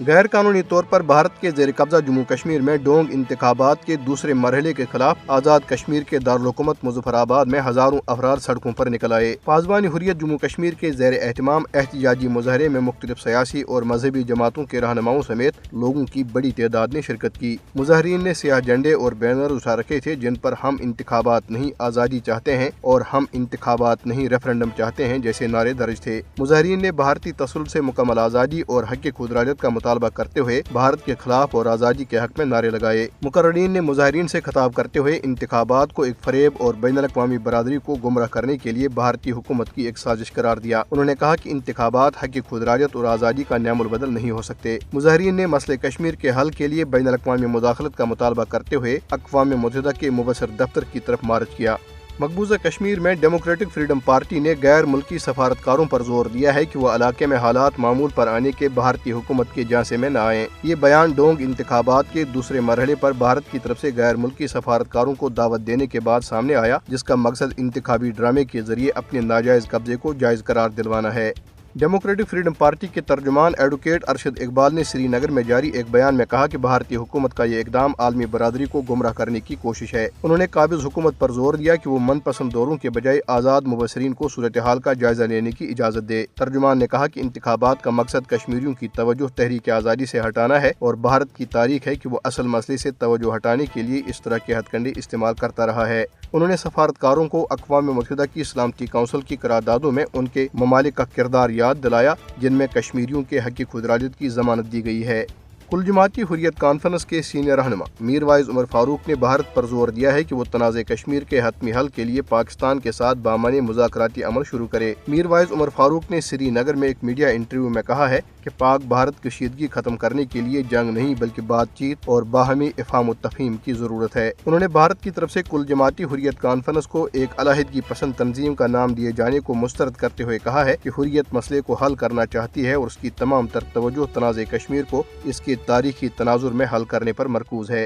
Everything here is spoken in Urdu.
غیر قانونی طور پر بھارت کے زیر قبضہ جموں کشمیر میں ڈونگ انتخابات کے دوسرے مرحلے کے خلاف آزاد کشمیر کے دارالحکومت مظفر آباد میں ہزاروں افراد سڑکوں پر نکل آئے۔ پاسبان حریت جموں کشمیر کے زیر اہتمام احتجاجی مظاہرے میں مختلف سیاسی اور مذہبی جماعتوں کے رہنماؤں سمیت لوگوں کی بڑی تعداد نے شرکت کی۔ مظاہرین نے سیاہ جھنڈے اور بینر اٹھا رکھے تھے جن پر ہم انتخابات نہیں آزادی چاہتے ہیں اور ہم انتخابات نہیں ریفرنڈم چاہتے ہیں جیسے نعرے درج تھے۔ مظاہرین نے بھارتی تسلط سے مکمل آزادی اور حق خودارادیت کا مطالبہ کرتے ہوئے بھارت کے خلاف اور آزادی کے حق میں نعرے لگائے۔ مقررین نے مظاہرین سے خطاب کرتے ہوئے انتخابات کو ایک فریب اور بین الاقوامی برادری کو گمراہ کرنے کے لیے بھارتی حکومت کی ایک سازش قرار دیا۔ انہوں نے کہا کہ انتخابات حق خودارادیت اور آزادی کا نعم البدل نہیں ہو سکتے۔ مظاہرین نے مسئلہ کشمیر کے حل کے لیے بین الاقوامی مداخلت کا مطالبہ کرتے ہوئے اقوام متحدہ کے مبصر دفتر کی طرف مارچ کیا۔ مقبوضہ کشمیر میں ڈیموکریٹک فریڈم پارٹی نے غیر ملکی سفارتکاروں پر زور دیا ہے کہ وہ علاقے میں حالات معمول پر آنے کے بھارتی حکومت کے جانچے میں نہ آئیں۔ یہ بیان ڈونگ انتخابات کے دوسرے مرحلے پر بھارت کی طرف سے غیر ملکی سفارتکاروں کو دعوت دینے کے بعد سامنے آیا، جس کا مقصد انتخابی ڈرامے کے ذریعے اپنے ناجائز قبضے کو جائز قرار دلوانا ہے۔ ڈیموکریٹک فریڈم پارٹی کے ترجمان ایڈوکیٹ ارشد اقبال نے سری نگر میں جاری ایک بیان میں کہا کہ بھارتی حکومت کا یہ اقدام عالمی برادری کو گمراہ کرنے کی کوشش ہے۔ انہوں نے قابض حکومت پر زور دیا کہ وہ من پسند دوروں کے بجائے آزاد مبصرین کو صورتحال کا جائزہ لینے کی اجازت دے۔ ترجمان نے کہا کہ انتخابات کا مقصد کشمیریوں کی توجہ تحریک آزادی سے ہٹانا ہے اور بھارت کی تاریخ ہے کہ وہ اصل مسئلے سے توجہ ہٹانے کے لیے اس طرح کے ہتھ کنڈے استعمال کرتا رہا ہے۔ انہوں نے سفارتکاروں کو اقوام متحدہ کی سلامتی کونسل کی قراردادوں میں ان کے ممالک کا کردار یاد دلایا جن میں کشمیریوں کے حق خودارادیت کی ضمانت دی گئی ہے۔ کل جماعتی حریت کانفرنس کے سینئر رہنما میر وائز عمر فاروق نے بھارت پر زور دیا ہے کہ وہ تنازع کشمیر کے حتمی حل کے لیے پاکستان کے ساتھ بامعنی مذاکراتی عمل شروع کرے۔ میر وائز عمر فاروق نے سری نگر میں ایک میڈیا انٹرویو میں کہا ہے کہ پاک بھارت کشیدگی ختم کرنے کے لیے جنگ نہیں بلکہ بات چیت اور باہمی افہام و تفہیم کی ضرورت ہے۔ انہوں نے بھارت کی طرف سے کل جماعتی حریت کانفرنس کو ایک علیحدگی پسند تنظیم کا نام دیے جانے کو مسترد کرتے ہوئے کہا ہے کہ حریت مسئلے کو حل کرنا چاہتی ہے اور اس کی تمام تر توجہ تنازع کشمیر کو اس کے تاریخی تناظر میں حل کرنے پر مرکوز ہے۔